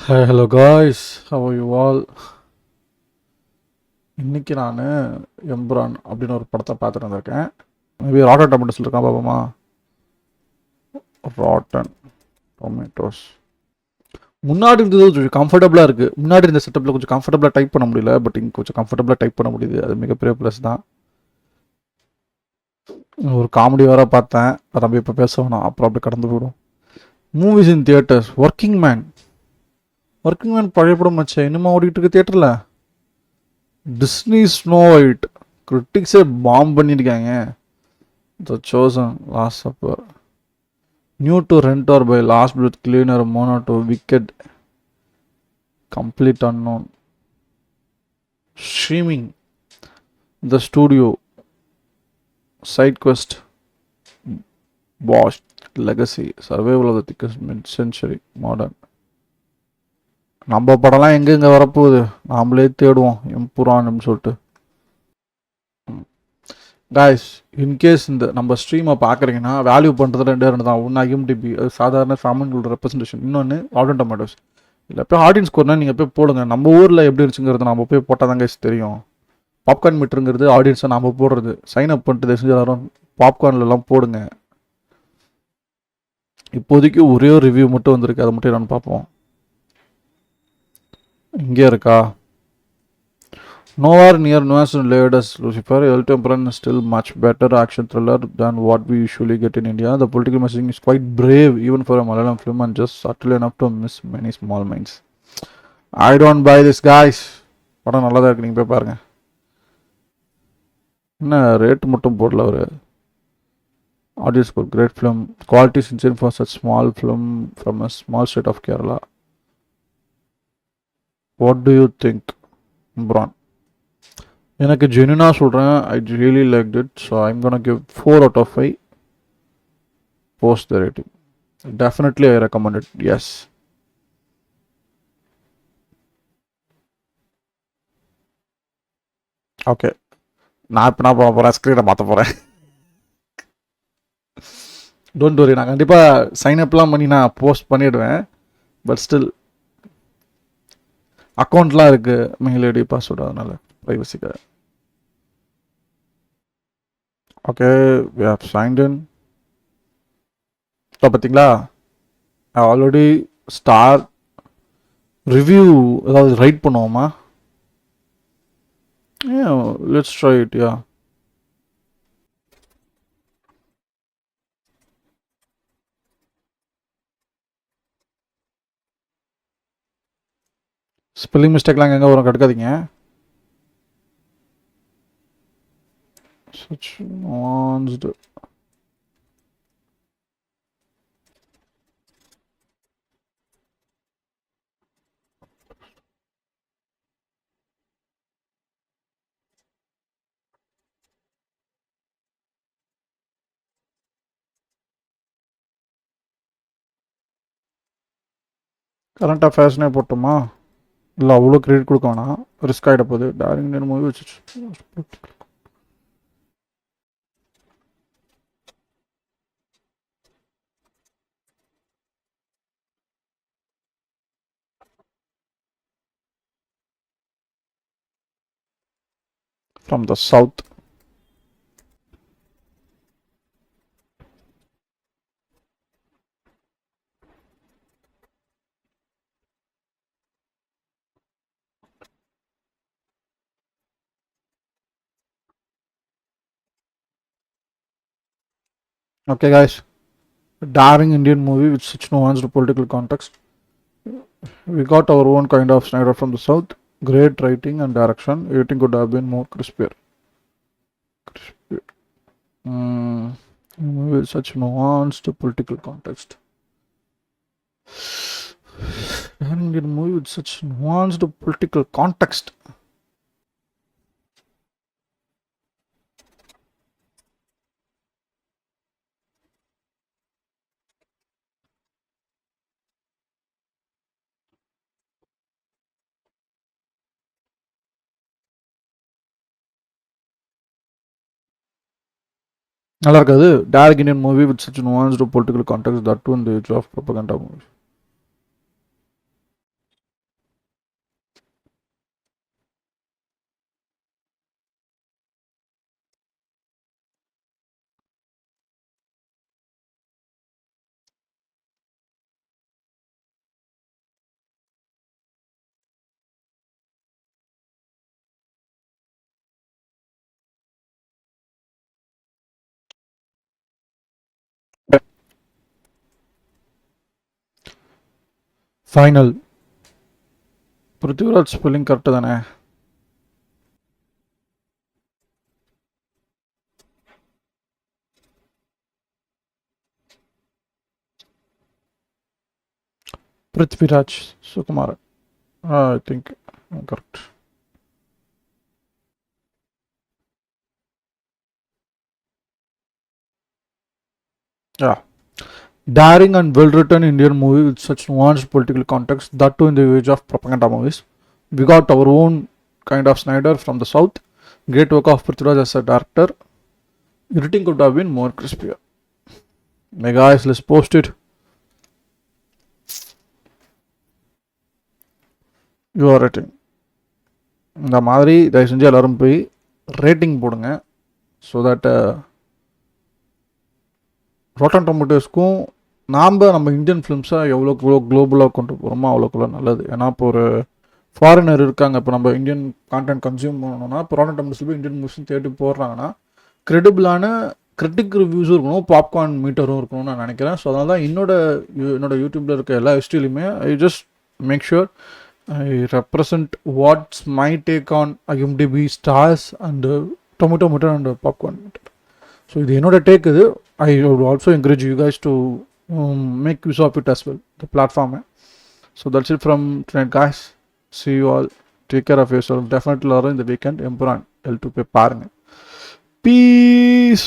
Hi, hello guys. How are you all? இன்னைக்கு நான் எம்புரான் அப்படின்னு ஒரு படத்தை பார்த்துட்டு வந்திருக்கேன். மேபி ராட்டன் டொமேட்டோஸ் இருக்கான் பாப்போமா. ராட்டன் டொமேட்டோஸ் முன்னாடி இருந்தது கொஞ்சம் கம்ஃபர்டபுளாக இருக்குது. முன்னாடி இருந்த செட்டப்பில் கொஞ்சம் கம்ஃபர்டபுளாக டைப் பண்ண முடியல, பட் இங்கே கொஞ்சம் கம்ஃபர்டபுளாக டைப் பண்ண முடியுது. அது மிகப்பெரிய ப்ளஸ் தான். ஒரு காமெடி வேறு பார்த்தேன், அதை நம்ம இப்போ பேச வேணாம், அப்புறம் அப்படி கடந்து போயிடும். Movies in theatres. Working man பழைய படம் வச்சேன், இன்னுமா ஓடிட்டு இருக்கு தியேட்டரில். டிஸ்னி ஸ்னோ ஒயிட் கிரிட்டிக்ஸே பாம் பண்ணியிருக்காங்க. The chosen, last supper, new to rent or buy, last breath, cleaner, mono to, wicked, complete unknown, streaming, the studio, side quest, Bosch, legacy, survival of the thickest mid century, modern. நம்ம படம்லாம் எங்கெங்கே வரப்போகுது, நாமளே தேடுவோம் எம்புரான்னு சொல்லிட்டு. Guys, in case இந்த நம்ம ஸ்ட்ரீமை பார்க்குறீங்கன்னா வேல்யூ பண்ணுறது ரெண்டு தான். ஒன்று ஐஎம்டிபி, அது சாதாரண சாமான்களோட ரெப்ரஸன்டேஷன். இன்னொன்று ராட்டன் டொமேட்டோஸ். இல்லை போய் ஆடியன்ஸ் ஸ்கோர்னா நீங்கள் போய் போடுங்க. நம்ம ஊரில் எப்படி இருந்துச்சுங்கிறது நம்ம போய் போட்டால் தான் கைஸ் தெரியும். பாப்கார்ன் மீட்டருங்கிறது ஆடியன்ஸை நம்ம போடுறது. சைன் அப் பண்ணிட்டு தெரிஞ்சு எல்லாரும் பாப்கார்ன்லாம் போடுங்க. இப்போதைக்கு ஒரே ஒரு ரிவ்யூ மட்டும் வந்திருக்கு, அதை மட்டும் நான் பார்ப்போம். இங்கே இருக்கா? Nowhere near nuanced and layered as Lucifer, El Temporan is still much better action thriller than what we usually get in India. The political messaging is quite brave even for a Malayalam film and just subtle enough to miss many small minds. I don't buy this, guys. படம் நல்லா தான் இருக்கு, நீங்கள் போய் பாருங்க. என்ன rate மட்டும் போடல அவர். Audience score, great film. Quality sincere for such small film from a small state of Kerala. What do you think, Bron? எனக்கு ஜெனுனாக சொல்கிறேன், I really like it. So I'm gonna give 4 out of 5 post the rating. Definitely I recommend it. Yes. Okay, நான் இப்போ நான் பண்ண போகிறேன், ஸ்க்ரீனை மாற்ற போகிறேன். டோன்ட் வரி, நான் கண்டிப்பாக சைன் அப்லாம் பண்ணி நான் போஸ்ட் பண்ணிவிடுவேன். பட் ஸ்டில் அக்கௌண்ட்லாம் இருக்குது, மெயில் ஐடி பாஸ்வேர்டு, அதனால் ப்ரைவசிக்காக. Okay, we have signed in. இப்போ பார்த்தீங்களா, ஆல்ரெடி ஸ்டார் ரிவ்யூ ஏதாவது ரைட் பண்ணுவோமா? Let's try it. Yeah, spelling மிஸ்டேக்லாம் எங்கே வரும் கெடுக்காதீங்க. Such nuanced. கரண்ட் அஃபேர்ஸ்னே போட்டோமா? இல்லை அவ்வளோ கிரெடிட் கொடுக்க வேணாம், ரிஸ்க் ஆகிட போகுது. டார்லிங் இந்தியன் மூவி வச்சு from the south. Okay, guys. Daring Indian movie with such nuanced political context. We got our own kind of Snyder from the South. Great writing and direction. Editing could have been more crispier. Movie with such nuanced political context. Daring Indian movie with such nuanced political context. நல்லா இருக்காது. Dark Indian movie with such nuanced political context, that too in the age of propaganda movies. Final. Prithviraj spelling correct தானே? Prithviraj Sukumaran. I think correct. Yeah. Daring and well-written Indian movie with such nuanced political context, that too in the age of propaganda movies. We got our own kind of Snyder from the south. Great work of Prithviraj as a director. Editing could have been more crispier. Hey guys, let's post it. Your rating. இந்த மாதிரி தயவு செஞ்சு எல்லாரும் போய் rating போடுங்க. So that rotten டொமேட்டோஸ்க்கும் நம்ம Indian ஃபிலிம்ஸை எவ்வளோக்கு எவ்வளோ குளோபலாக கொண்டு போகிறோமோ அவ்வளோக்குள்ள நல்லது. ஏன்னா இப்போ ஒரு ஃபாரினர் இருக்காங்க, இப்போ நம்ம இந்தியன் கான்டென்ட் கன்சியூம் பண்ணணும்னா இப்போ ராட்டன் டொமேட்டோஸில் போய் இந்தியன் மூவிஸும் தேடி போடுறாங்கன்னா கிரெடிபிளான கிரிட்டிக் ரிவ்யூஸும் இருக்கணும், பாப்கார்ன் மீட்டரும் இருக்கணும்னு நான் நினைக்கிறேன். ஸோ அதனால தான் என்னோட யூடியூப்பில் இருக்க எல்லா ஹிஸ்ட்ரிலையுமே I just make sure I represent what's my take on IMDb stars and tomato meter and popcorn meter. So இது என்னோட டேக் இது. I would also encourage you guys to make use of it as well, the platform. So that's it from tonight guys. See you all. Take care of yourself. Definitely in the weekend Empuran L2 பாருங்க. Peace.